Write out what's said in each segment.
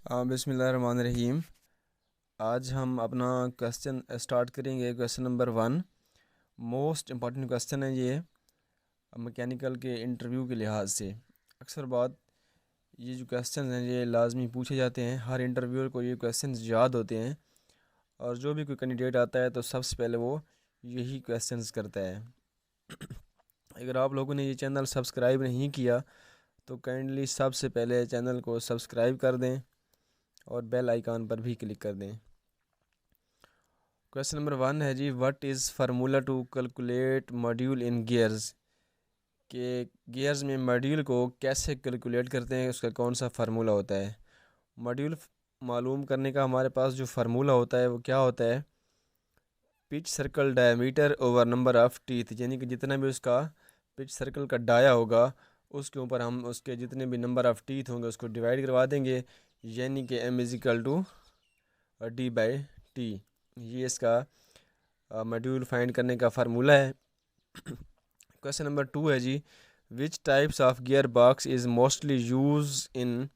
बिस्मिल्लाहिर्रहमानिर्रहीम। आज हम अपना क्वेश्चन स्टार्ट करेंगे। क्वेश्चन नंबर 1 मोस्ट इम्पॉर्टेंट क्वेश्चन है ये मैकेनिकल के इंटरव्यू के लिहाज से। अक्सर बात ये जो क्वेश्चन हैं ये लाजमी पूछे जाते हैं, हर इंटरव्यूअर को ये क्वेश्चन याद होते हैं और जो भी कोई कैंडिडेट आता है तो सबसे पहले वो यही क्वेश्चंस करता है। अगर आप लोगों ने ये चैनल सब्सक्राइब नहीं किया तो काइंडली सबसे पहले चैनल को सब्सक्राइब कर दें और बेल आइकन पर भी क्लिक कर दें। क्वेश्चन नंबर 1 है जी, what is formula to calculate module in gears. के गियर्स में मॉड्यूल को कैसे कैलकुलेट करते हैं, उसका कौन सा फार्मूला होता है। मॉड्यूल मालूम करने का हमारे पास जो फार्मूला होता है वो क्या होता है, pitch circle diameter over number of teeth, यानी कि जितना भी उसका पिच सर्कल का डाया होगा उसके ऊपर हम उसके जितने भी नंबर ऑफ टीथ होंगे उसको डिवाइड करवा देंगे, यानी कि m = d/t। ये इसका मॉड्यूल फाइंड करने का फार्मूला है। क्वेश्चन नंबर 2 है जी, which types of gear box is mostly use in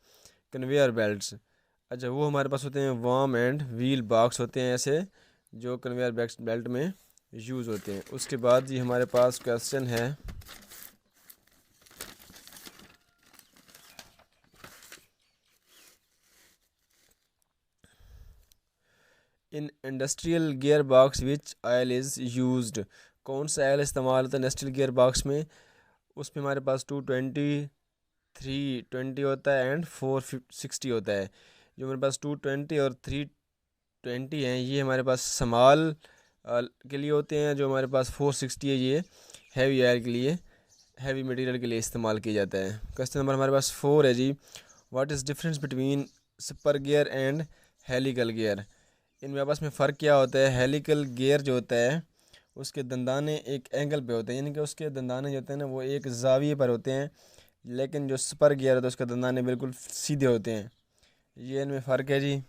conveyor belts. अच्छा, वो हमारे पास होते हैं वर्म एंड व्हील बॉक्स होते हैं ऐसे जो कन्वेयर बेल्ट में यूज़ होते हैं। उसके बाद जी हमारे पास क्वेश्चन है, in industrial gear box which oil is used. कौन सा ऑयल इस्तेमाल होता है इंडस्ट्रियल गियर बॉक्स में। उसमें हमारे पास 220, 320 होता है एंड 460 होता है। जो हमारे पास 220 और 320 हैं ये हमारे पास स्मॉल के लिए होते हैं। जो हमारे पास 460 है ये हैवी ऑयल के लिए, हैवी मटेरियल के लिए इस्तेमाल किया जाता है। क्वेश्चन नंबर हमारे पास 4 है जी, what is difference between spur gear and helical gear. इनमें आपस में फ़र्क क्या होता है। हेलिकल गियर जो होता है उसके दंदाने एक एंगल पे होते हैं, यानी कि उसके दंदाने जो होते हैं ना वो एक जाविये पर होते हैं, लेकिन जो स्पर गियर होता है उसके दंदाने बिल्कुल सीधे होते हैं। ये इनमें फ़र्क है जी,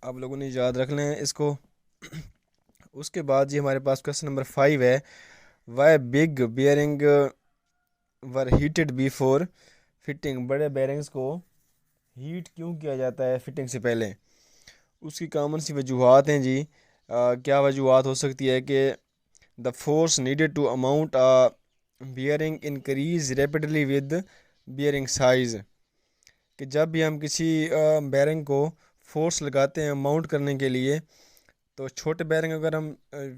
आप लोगों ने याद रख लें इसको। उसके बाद जी हमारे पास क्वेश्चन नंबर 5 है, वाई बिग बियरिंग वर हीटेड बिफोर फिटिंग। बड़े बेयरिंग्स को हीट क्यों किया जाता है फिटिंग से पहले। उसकी कॉमन सी वजूहत हैं जी। क्या वजूहत हो सकती है कि the force needed to amount bearing increase rapidly with bearing size. कि जब भी हम किसी बेयरिंग को फोर्स लगाते हैं माउंट करने के लिए, तो छोटे बेयरिंग अगर हम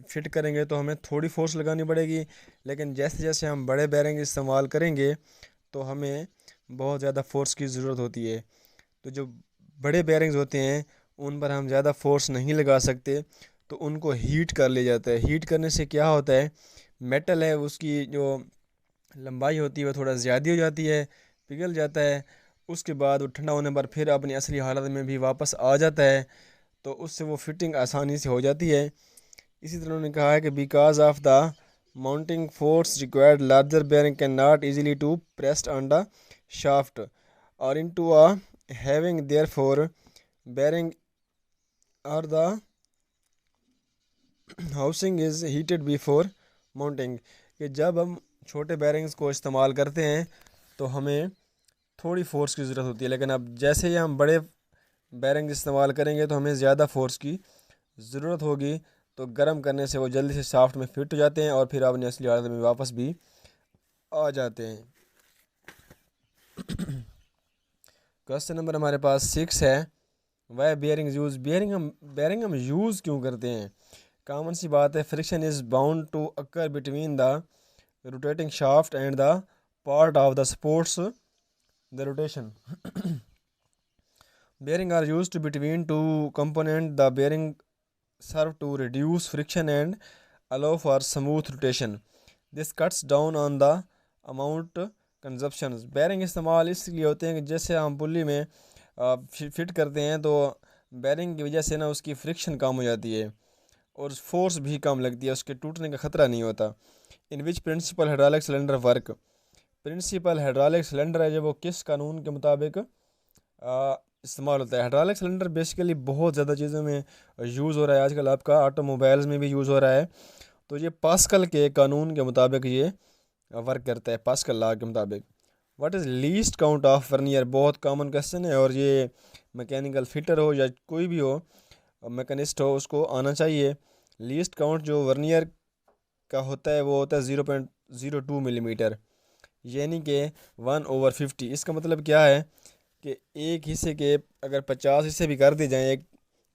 फिट करेंगे तो हमें थोड़ी फोर्स लगानी पड़ेगी, लेकिन जैसे जैसे हम बड़े बेयरिंग इस्तेमाल करेंगे तो हमें बहुत ज़्यादा फोर्स की ज़रूरत होती है। तो जो बड़े बेयरिंग्स होते हैं उन पर हम ज़्यादा फोर्स नहीं लगा सकते, तो उनको हीट कर लिया जाता है। हीट करने से क्या होता है, मेटल है उसकी जो लंबाई होती है वह थोड़ा ज़्यादा हो जाती है, पिघल जाता है। उसके बाद वो ठंडा होने पर फिर अपनी असली हालत में भी वापस आ जाता है, तो उससे वो फिटिंग आसानी से हो जाती है। इसी तरह उन्होंने कहा है कि because of the mounting force required larger bearing can not easily to pressed on the shaft और into a having therefore bearing or the housing is heated before mounting। कि जब हम छोटे बेयरिंग्स को इस्तेमाल करते हैं तो हमें थोड़ी फोर्स की ज़रूरत होती है, लेकिन अब जैसे ही हम बड़े बेयरिंग इस्तेमाल करेंगे तो हमें ज़्यादा फोर्स की ज़रूरत होगी, तो गर्म करने से वो जल्दी से शाफ्ट में फिट हो जाते हैं और फिर अपनी असली हालत में वापस भी आ जाते हैं। क्वेश्चन नंबर हमारे पास 6 है, वह बेयरिंग यूज़। बेयरिंग हम यूज़ क्यों करते हैं। कॉमन सी बात है, friction is bound to occur between the rotating shaft and the part of the supports the rotation. Bearing are used between two component. The bearing serve to reduce friction and allow for smooth rotation. This cuts down on the amount consumption. Bearing इस्तेमाल इसलिए होते हैं कि जैसे हम pulley में fit करते हैं तो बेयरिंग की वजह से ना उसकी फ्रिक्शन कम हो जाती है और फोर्स भी कम लगती है, उसके टूटने का ख़तरा नहीं होता। In which principle hydraulic cylinder work. Principle hydraulic cylinder है जब वो किस कानून के मुताबिक इस्तेमाल होता है। हाइड्रोलिक सिलेंडर बेसिकली बहुत ज़्यादा चीज़ों में यूज़ हो रहा है आजकल, आपका ऑटोमोबाइल्स में भी यूज़ हो रहा है। तो ये पास्कल के कानून के मुताबिक ये वर्क करता है, पास्कल लॉ के मुताबिक। What is least count of vernier. बहुत कॉमन क्वेश्चन है और ये मैकेनिकल फिटर हो या कोई भी हो, मैकेनिस्ट हो, उसको आना चाहिए। लीस्ट काउंट जो वर्नियर का होता है वो होता है 0.02 मिलीमीटर, यानी कि 1/50। इसका मतलब क्या है कि एक हिस्से के अगर 50 हिस्से भी कर दिए जाएँ एक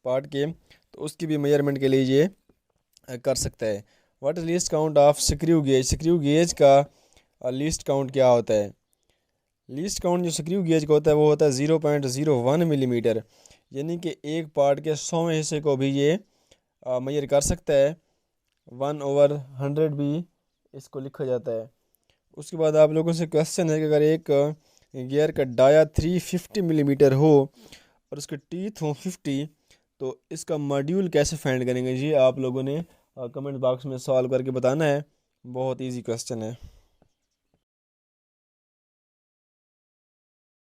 पार्ट के, तो उसकी भी मेजरमेंट के लिए ये कर सकता है। What is least count of screw gauge? Screw gauge का लीस्ट काउंट क्या होता है? लीस्ट काउंट जो स्क्रू गेज का होता है वो होता है 0.01 मिलीमीटर, यानी कि एक पार्ट के 100वें हिस्से को भी ये मेजर कर सकता है। 1/100 भी इसको लिखा जाता है। उसके बाद आप लोगों से क्वेश्चन है कि अगर एक गियर का डाया 350 मिलीमीटर हो और उसके टीथ हों 50, तो इसका मॉड्यूल कैसे फाइंड करेंगे? ये आप लोगों ने कमेंट बॉक्स में सॉल्व करके बताना है। बहुत इजी क्वेश्चन है।